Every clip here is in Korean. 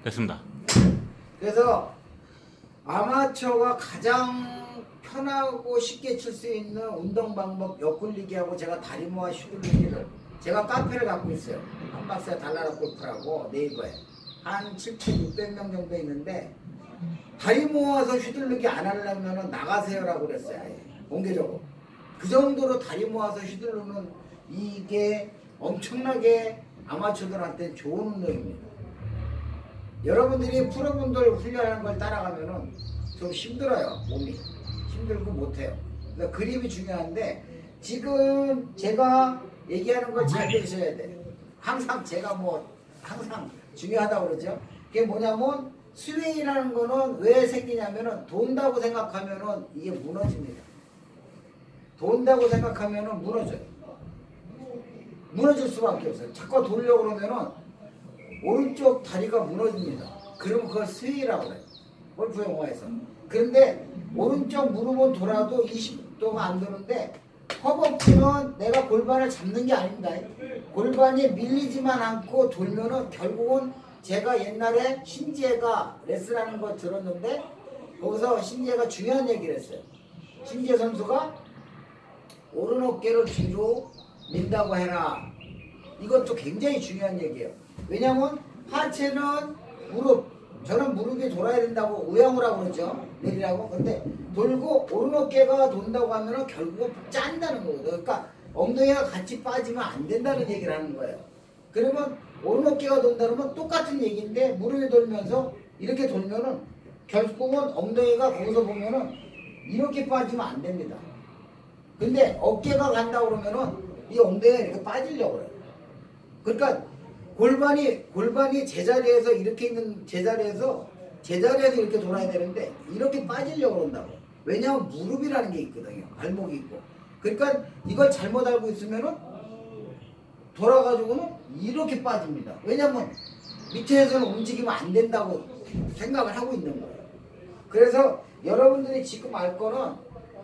됐습니다. 그래서 아마추어가 가장 편하고 쉽게 칠 수 있는 운동 방법 옆굴리기하고 제가 다리 모아 휘둘리기를 제가 카페를 갖고 있어요. 한 박스에 달나라 골프라고 네이버에 한 7,600명 정도 있는데 다리 모아서 휘둘르기 안 하려면 나가세요라고 그랬어요. 아예. 공개적으로 그 정도로 다리 모아서 휘두르는 이게 엄청나게 아마추어들한테 좋은 운동입니다. 여러분들이 프로분들 훈련하는 걸 따라가면은 좀 힘들어요. 몸이 힘들고 못해요. 그러니까 그립이 중요한데 지금 제가 얘기하는 걸 잘 들으셔야 돼. 항상 제가 항상 중요하다고 그러죠. 그게 뭐냐면 스윙이라는 거는 왜 생기냐면은 돈다고 생각하면은 이게 무너집니다. 돈다고 생각하면은 무너져요. 무너질 수밖에 없어요. 자꾸 돌려고 그러면은 오른쪽 다리가 무너집니다. 그러면 그걸 스윙이라고 그래요. 골프 용어에서. 그런데 오른쪽 무릎은 돌아도 20도가 안 도는데 허벅지는 내가 골반을 잡는 게 아닙니다. 골반이 밀리지만 않고 돌면은 결국은 제가 옛날에 신지혜가 레슨하는 거 들었는데 거기서 신지혜가 중요한 얘기를 했어요. 신지혜 선수가 오른 어깨를 뒤로 민다고 해라. 이것도 굉장히 중요한 얘기예요. 왜냐면 하체는 무릎, 저는 무릎이 돌아야 된다고 우영우라고 그러죠. 내리라고. 근데 돌고 오른 어깨가 돈다고 하면은 결국은 짠다는 거거든요. 그러니까 엉덩이가 같이 빠지면 안 된다는 얘기를 하는 거예요. 그러면 오른 어깨가 돈다면 똑같은 얘기인데 무릎이 돌면서 이렇게 돌면은 결국은 엉덩이가 거기서 보면은 이렇게 빠지면 안 됩니다. 근데 어깨가 간다고 그러면은 이 엉덩이가 이렇게 빠지려고 그래요. 그러니까 골반이 제자리에서 이렇게 있는 제자리에서 이렇게 돌아야 되는데 이렇게 빠지려고 그런다고. 왜냐하면 무릎이라는 게 있거든요. 발목이 있고. 그러니까 이걸 잘못 알고 있으면은 돌아가지고는 이렇게 빠집니다. 왜냐하면 밑에서는 움직이면 안 된다고 생각을 하고 있는 거예요. 그래서 여러분들이 지금 알 거는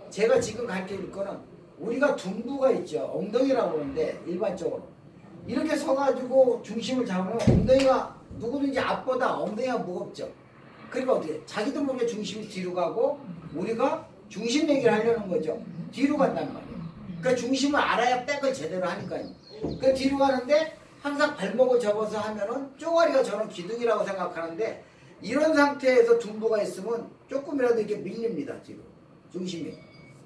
제가 지금 가르쳐 줄 거는 우리가 둔부가 있죠. 엉덩이라고 그러는데 일반적으로 이렇게 서가지고 중심을 잡으면 엉덩이가 누구든지 앞보다 엉덩이가 무겁죠. 그러니까 어떻게 자기도 모르게 중심이 뒤로 가고 우리가 중심 얘기를 하려는 거죠. 뒤로 간단 말이에요. 그러니까 중심을 알아야 백을 제대로 하니까요. 그 뒤로 가는데 항상 발목을 접어서 하면은 쪼가리가 저는 기둥이라고 생각하는데 이런 상태에서 둔부가 있으면 조금이라도 이렇게 밀립니다. 뒤로 중심이.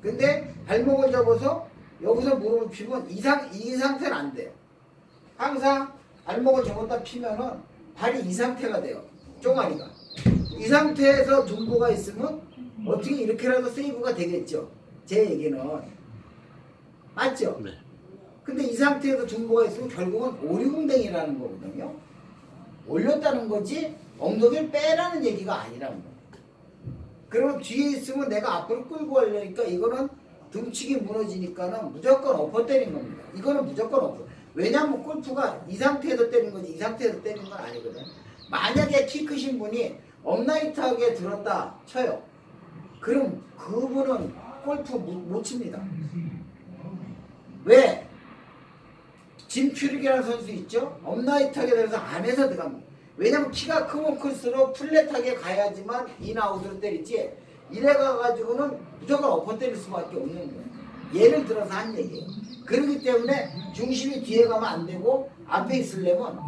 근데 발목을 접어서 여기서 무릎을 피면 이 상태는 안 돼요. 항상 발목을 접었다 피면은 발이 이 상태가 돼요. 쪼가리가. 이 상태에서 둔부가 있으면 어떻게 이렇게라도 세이브가 되겠죠. 제 얘기는. 맞죠? 네. 근데 이 상태에서 둔부가 있으면 결국은 오리궁뎅이라는 거거든요. 올렸다는 거지 엉덩이를 빼라는 얘기가 아니라는 거예요. 그러면 뒤에 있으면 내가 앞으로 끌고 가려니까 이거는 등치기 무너지니까는 무조건 엎어 때린 겁니다. 이거는 무조건 엎어. 왜냐면 골프가 이 상태에서 때리는 거지 이 상태에서 때리는 건 아니거든. 만약에 키 크신 분이 업라이트하게 들었다 쳐요. 그럼 그분은 골프 못 칩니다. 왜? 짐 퓨릭이라는 선수 있죠? 업라이트하게 들어서 안에서 들어갑니다. 왜냐면 키가 크면 클수록 플랫하게 가야지만 인아웃으로 때리지 이래 가가지고는 무조건 엎어 때릴 수밖에 없는 거예요. 예를 들어서 한 얘기예요. 그렇기 때문에 중심이 뒤에 가면 안 되고 앞에 있으려면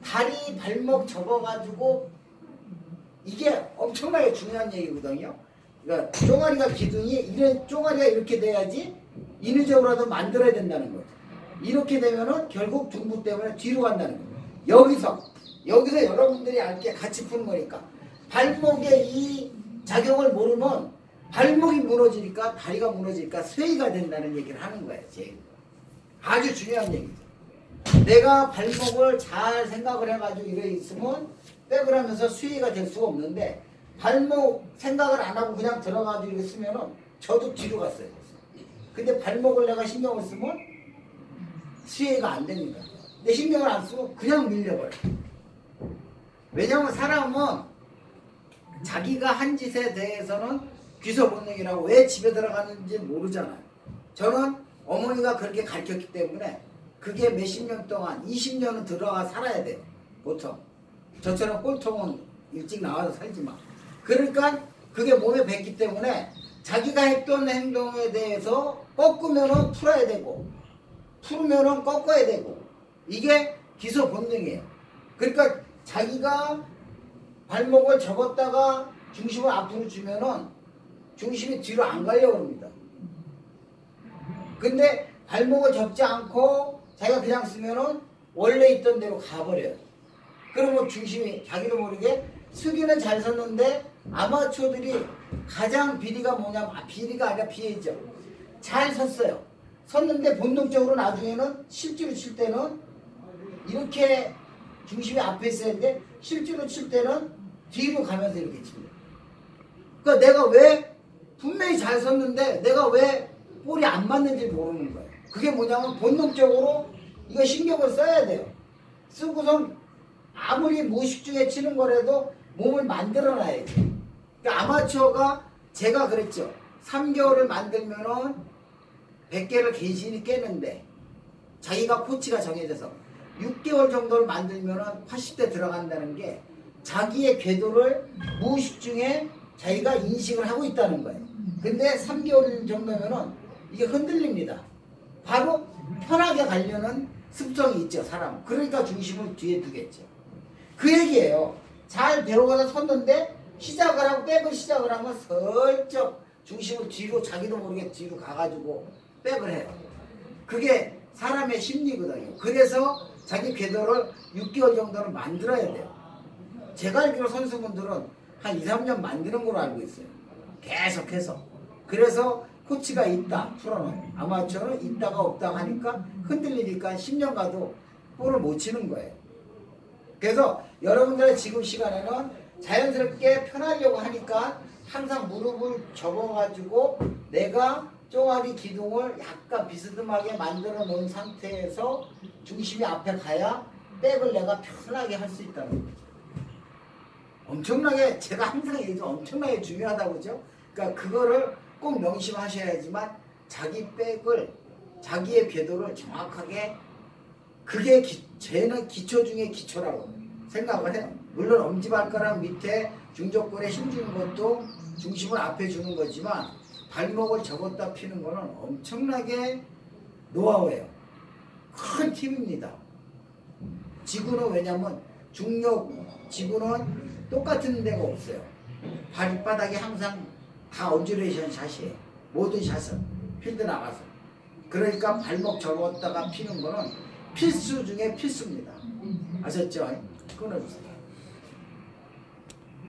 다리 발목 접어가지고 이게 엄청나게 중요한 얘기거든요. 그러니까 쪼가리가 기둥이 쪼가리가 이렇게 돼야지 인위적으로라도 만들어야 된다는 거죠. 이렇게 되면은 결국 둔부 때문에 뒤로 간다는 거예요. 여기서 여러분들이 알게 같이 푸는 거니까 발목의 이 작용을 모르면 발목이 무너지니까 다리가 무너지니까 쇠가 된다는 얘기를 하는 거예요. 아주 중요한 얘기죠. 내가 발목을 잘 생각을 해가지고 이래 있으면 백을 하면서 스웨이가 될 수가 없는데 발목 생각을 안 하고 그냥 들어가지고 이렇게 쓰면은 저도 뒤로 갔어요. 근데 발목을 내가 신경을 쓰면 스웨이가 안 됩니다. 근데 신경을 안 쓰고 그냥 밀려버려. 왜냐면 사람은 자기가 한 짓에 대해서는 귀서 본능이라고 왜 집에 들어가는지 모르잖아요. 저는 어머니가 그렇게 가르쳤기 때문에 그게 몇십 년 동안 20년은 들어가 살아야 돼요. 보통. 저처럼 꼴통은 일찍 나와서 살지 마. 그러니까 그게 몸에 뱄기 때문에 자기가 했던 행동에 대해서 꺾으면은 풀어야 되고 풀으면은 꺾어야 되고 이게 기소 본능이에요. 그러니까 자기가 발목을 접었다가 중심을 앞으로 주면은 중심이 뒤로 안 가려고 합니다. 근데 발목을 접지 않고 자기가 그냥 쓰면은 원래 있던 대로 가버려요. 그러면 중심이 자기도 모르게 쓰기는 잘 섰는데 아마추어들이 가장 비리가 뭐냐면 비리가 아니라 비애죠. 잘 섰어요. 섰는데 본능적으로 나중에는 실제로 칠 때는 이렇게 중심이 앞에 있어야 하는데 실제로 칠 때는 뒤로 가면서 이렇게 칩니다. 그러니까 내가 왜 분명히 잘 섰는데 내가 왜 볼이 안 맞는지 모르는 거예요. 그게 뭐냐면 본능적으로 이거 신경을 써야 돼요. 쓰고선 아무리 무의식 중에 치는 거라도 몸을 만들어 놔야지. 그러니까 아마추어가 제가 그랬죠. 3개월을 만들면은 100개를 간신히 깨는데 자기가 코치가 정해져서 6개월 정도를 만들면은 80대 들어간다는 게 자기의 궤도를 무의식 중에 자기가 인식을 하고 있다는 거예요. 근데 3개월 정도면은 이게 흔들립니다. 바로 편하게 가려는 습성이 있죠, 사람은. 그러니까 중심을 뒤에 두겠죠. 그 얘기예요. 잘 배워가서 섰는데 시작을 하고 백을 시작을 하면 슬쩍 중심을 뒤로 자기도 모르게 뒤로 가가지고 백을 해요. 그게 사람의 심리거든요. 그래서 자기 궤도를 6개월 정도는 만들어야 돼요. 제가 알기로 선수분들은 한 2, 3년 만드는 걸로 알고 있어요. 계속해서. 그래서 코치가 있다, 프로는. 아마추어는 있다가 없다가 하니까 흔들리니까 10년 가도 볼을 못 치는 거예요. 그래서 여러분들의 지금 시간에는 자연스럽게 편하려고 하니까 항상 무릎을 접어가지고 내가 종아리 기둥을 약간 비스듬하게 만들어 놓은 상태에서 중심이 앞에 가야 백을 내가 편하게 할 수 있다는 거죠. 엄청나게, 제가 항상 얘기해서 엄청나게 중요하다고 그러죠. 그러니까 그거를 꼭 명심하셔야지만 자기 백을, 자기의 궤도를 정확하게, 그게 쟤는 기초 중에 기초라고 생각을 해요. 물론 엄지발가락 밑에 중족골에 힘주는 것도 중심을 앞에 주는 거지만 발목을 접었다 피는 거는 엄청나게 노하우예요. 큰 팁입니다. 지구는 왜냐면 중력, 지구는 똑같은 데가 없어요. 발바닥이 항상 다 언저레이션 샷이에요. 모든 샷은 필드 나가서. 그러니까 발목 접었다가 피는 거는 필수 중에 필수입니다. 아셨죠? 끊어주세요.